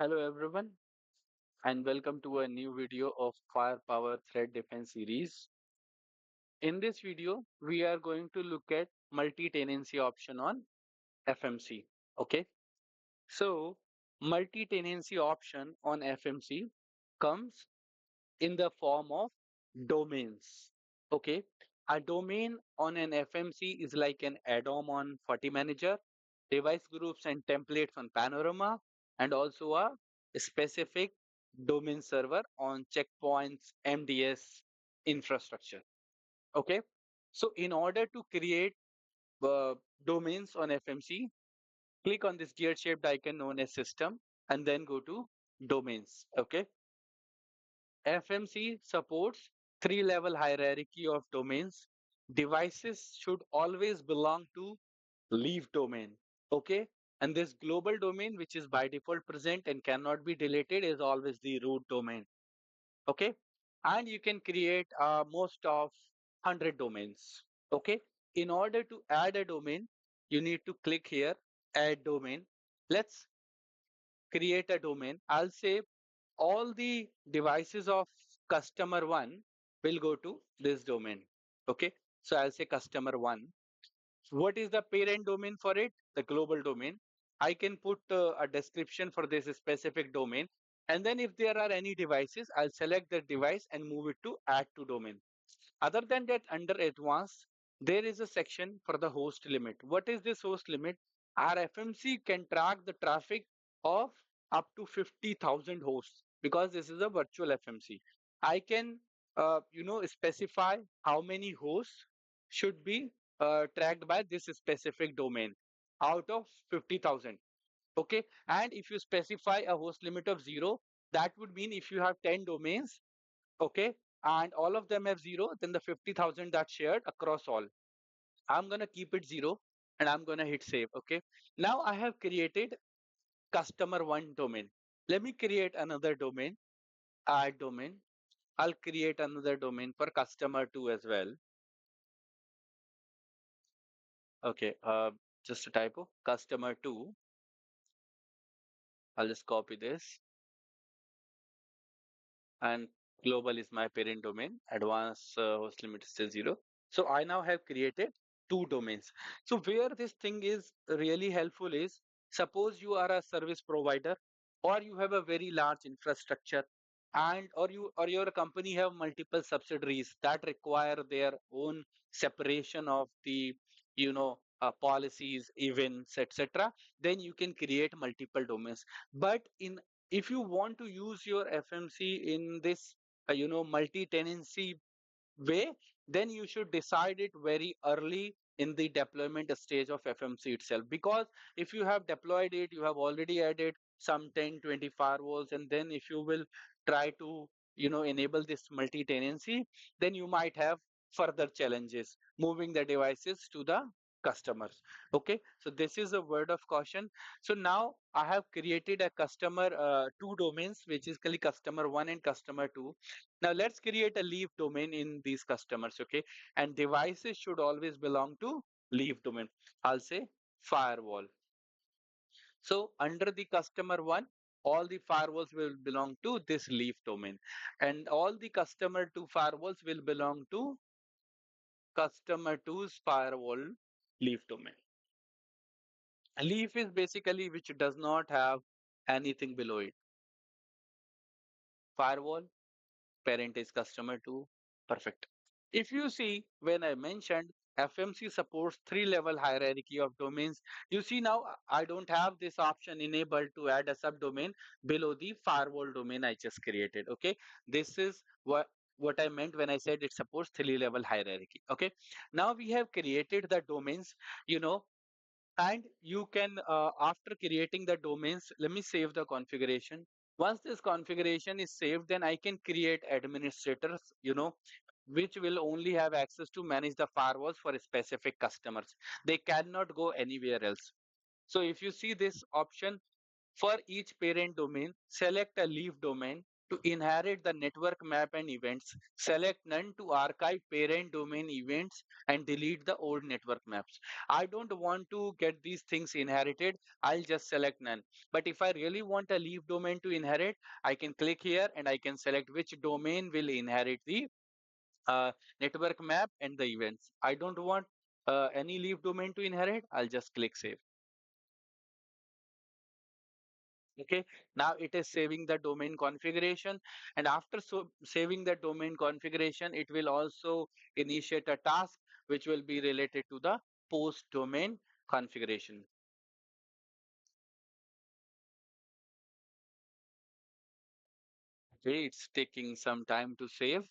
Hello everyone and welcome to a new video of Firepower Threat Defense series. In this video, we are going to look at multi-tenancy option on FMC. Okay, so multi-tenancy option on FMC comes in the form of domains. Okay, a domain on an FMC is like an add-on on FortiManager, Manager, device groups and templates on Panorama, and also a specific domain server on checkpoints MDS infrastructure. Okay, so in order to create uh, domains on FMC, click on this gear-shaped icon known as system and then go to domains. Okay, FMC supports three-level hierarchy of domains. Devices should always belong to leaf domain. Okay. And this global domain, which is by default present and cannot be deleted, is always the root domain. Okay. And you can create most of 100 domains. Okay. In order to add a domain, you need to click here, add domain. Let's create a domain. I'll say all the devices of customer one will go to this domain. Okay. So I'll say customer one. What is the parent domain for it? The global domain. I can put a description for this specific domain. And then if there are any devices, I'll select the device and move it to add to domain. Other than that, under advanced, there is a section for the host limit. What is this host limit? Our FMC can track the traffic of up to 50,000 hosts because this is a virtual FMC. I can, specify how many hosts should be tracked by this specific domain out of 50,000. Okay. And if you specify a host limit of zero, that would mean if you have 10 domains, okay, and all of them have zero, then the 50,000 that's shared across all. I'm going to keep it zero and I'm going to hit save. Okay. Now I have created customer one domain. Let me create another domain, add domain. I'll create another domain for customer two as well. Okay. Just a typo, customer two. I'll just copy this and global is my parent domain. Advanced host limit is still zero. So I now have created two domains. So where this thing is really helpful is suppose you are a service provider or you have a very large infrastructure and or your company have multiple subsidiaries that require their own separation of the policies, events, etc. Then you can create multiple domains. But in if you want to use your FMC in this multi-tenancy way, then you should decide it very early in the deployment stage of FMC itself. Because if you have deployed it, you have already added some 10, 20 firewalls, and then if you will try to enable this multi-tenancy, then you might have further challenges moving the devices to the customers. Okay, so this is a word of caution. So now I have created a customer two domains, which is called customer one and customer two. Now let's create a leaf domain in these customers, okay? And devices should always belong to leaf domain. I'll say firewall. So under the customer one, all the firewalls will belong to this leaf domain. And all the customer two firewalls will belong to customer two's firewall leaf domain. Leaf is basically which does not have anything below it. Firewall, parent is customer two. Perfect. If you see, when I mentioned FMC supports three-level hierarchy of domains, you see now I don't have this option enabled to add a subdomain below the firewall domain I just created. Okay, this is what I meant when I said it supports three-level hierarchy. Okay, now we have created the domains, and you can after creating the domains, let me save the configuration. Once this configuration is saved, then I can create administrators, which will only have access to manage the firewalls for specific customers. They cannot go anywhere else. So if you see this option, for each parent domain, select a leaf domain, To inherit the network map and events, select none to archive parent domain events and delete the old network maps. I don't want to get these things inherited. I'll just select none. But if I really want a leaf domain to inherit, I can click here and I can select which domain will inherit the uh, network map and the events. I don't want any leaf domain to inherit. I'll just click save. Okay, now it is saving the domain configuration, and after saving the domain configuration, it will also initiate a task which will be related to the post domain configuration. Okay, it's taking some time to save.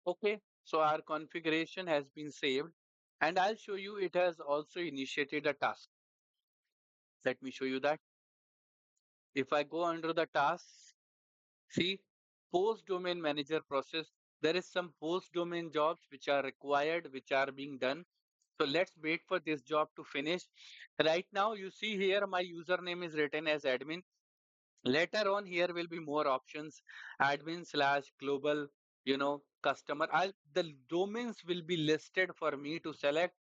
Okay, so our configuration has been saved, and I'll show you it has also initiated a task. Let me show you that. If I go under the tasks, see, post domain manager process, there is some post domain jobs which are required, which are being done. So let's wait for this job to finish. Right now, you see here, my username is written as admin. Later on, here will be more options, admin slash global, customer. The domains will be listed for me to select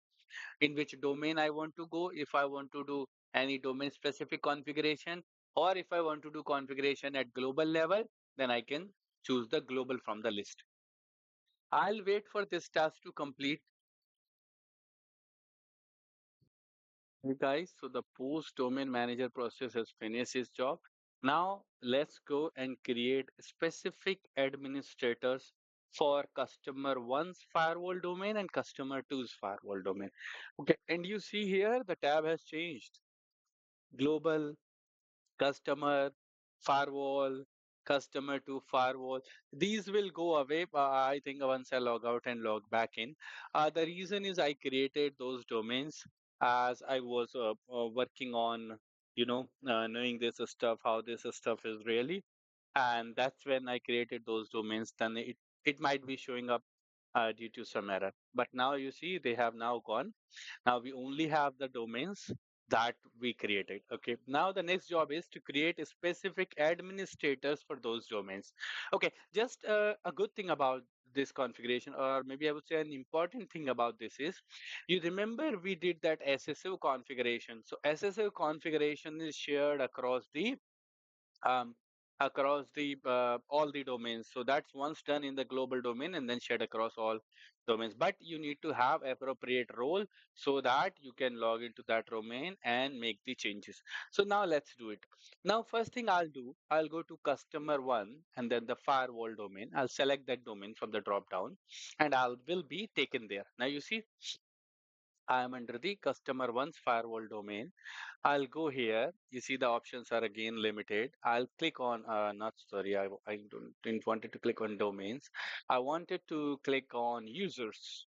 in which domain I want to go, if I want to do any domain specific configuration, or if I want to do configuration at global level, then I can choose the global from the list. I'll wait for this task to complete. Hey guys, so the post domain manager process has finished its job. Now let's go and create specific administrators for customer one's firewall domain and customer two's firewall domain. Okay, and you see here the tab has changed. Global, customer, firewall, customer to firewall. These will go away, I think, once I log out and log back in. The reason is I created those domains as I was working on, knowing this stuff, how this stuff is really. And that's when I created those domains. Then it might be showing up due to some error. But now you see they have now gone. Now we only have the domains that we created. Okay. Now the next job is to create a specific administrators for those domains. Okay. Just a good thing about this configuration, or maybe I would say an important thing about this is, you remember we did that SSO configuration. So SSO configuration is shared um, across the all the domains. So that's once done in the global domain and then shared across all domains. But you need to have appropriate role so that you can log into that domain and make the changes. So now let's do it. Now first thing I'll do, I'll go to customer one and then the firewall domain. I'll select that domain from the drop down and I will be taken there. Now you see I am under the customer one's firewall domain. I'll go here. You see the options are again limited. I'll click on, not sorry, I didn't wanted to click on domains. I wanted to click on users.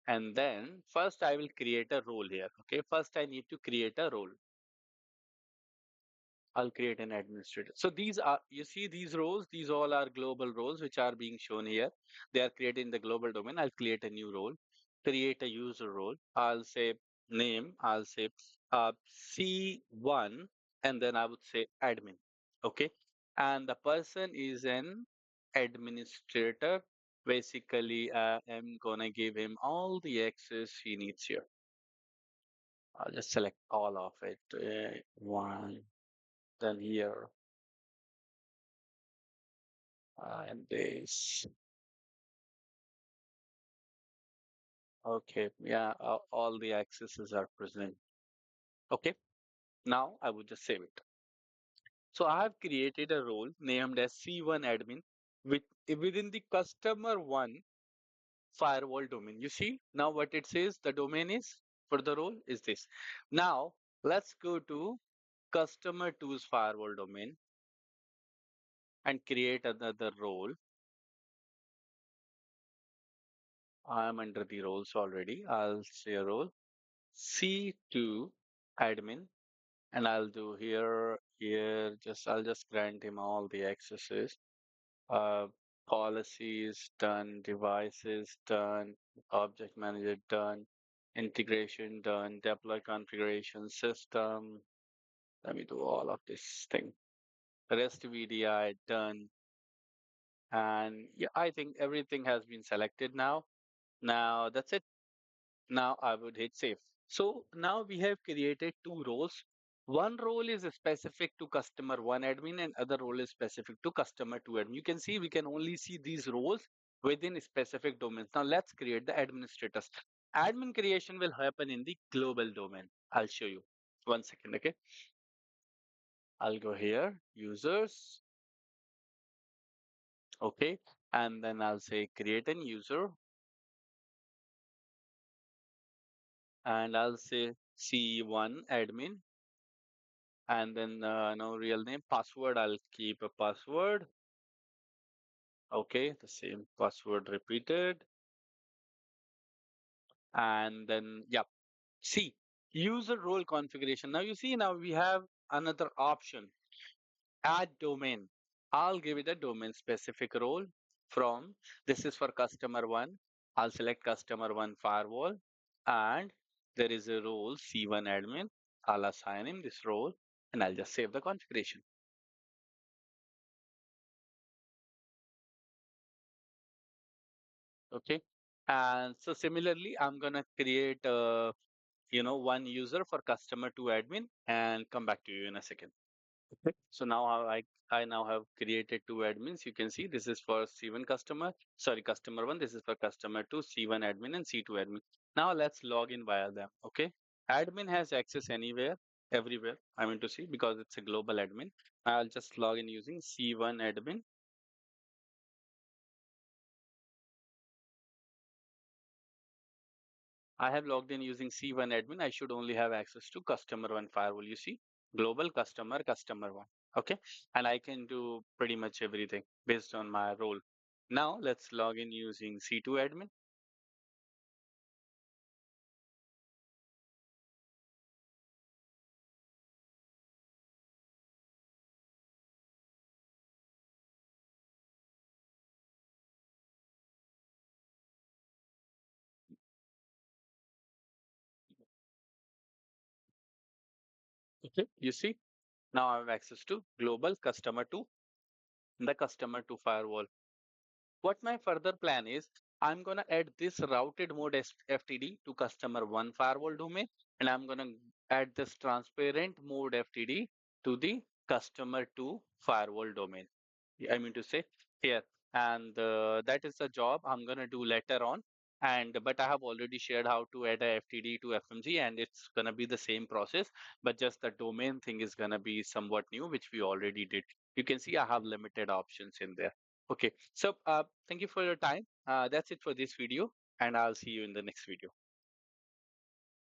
And then first I will create a role here. Okay, first I need to create a role. I'll create an administrator. So these are, you see these roles, these all are global roles which are being shown here. They are created in the global domain. I'll create a new role, create a user role. I'll say name, I'll say C1, and then I would say admin. Okay. And the person is an administrator. Basically, I'm gonna give him all the access he needs here. I'll just select all of it. One, then here. And this. Okay, yeah, all the accesses are present. Okay, now I would just save it. So I have created a role named as C1 admin with within the customer one firewall domain. You see now what it says, the domain is for the role is this. Now let's go to customer two's firewall domain and create another role. I am under the roles already. I'll say a role C2 admin, and I'll do here, I'll just grant him all the accesses. Uh, Policies done, devices done, object manager done. Integration done, deploy configuration system. Let me do all of this thing. REST VDI done. And yeah, I think everything has been selected now. Now that's it. Now I would hit save. So now we have created two roles. One role is specific to customer one admin and other role is specific to customer two admin. You can see we can only see these roles within specific domains. Now let's create the administrators. Admin creation will happen in the global domain. I'll show you. One second, okay? I'll go here, users, okay? And then I'll say create a user and I'll say C1 admin and then no real name password. I'll keep a password. Okay, the same password repeated. And then, yeah, see user role configuration. Now you see, now we have another option, add domain. I'll give it a domain specific role from, this is for customer one. I'll select customer one firewall and there is a role C1 admin. I'll assign him this role and I'll just save the configuration. Okay. And so similarly, I'm gonna create one user for customer to admin and come back to you in a second. Okay. So now I now have created two admins. You can see this is for C1 customer, sorry, customer one. This is for customer two, C1 admin and C2 admin. Now let's log in via them. Okay. Admin has access anywhere, everywhere. I mean to see because it's a global admin. I'll just log in using C1 admin. I have logged in using C1 admin. I should only have access to customer one firewall. You see, global customer, customer one. Okay. And I can do pretty much everything based on my role. Now let's log in using C2 admin. Okay. You see, now I have access to global customer two, the customer two firewall. What my further plan is, I'm going to add this routed mode FTD to customer one firewall domain, and I'm going to add this transparent mode FTD to the customer two firewall domain. I mean to say here, and that is a job I'm going to do later on. And but I have already shared how to add a FTD to FMG, and it's going to be the same process, but just the domain thing is going to be somewhat new, which we already did. You can see I have limited options in there. Okay, so thank you for your time. That's it for this video, and I'll see you in the next video.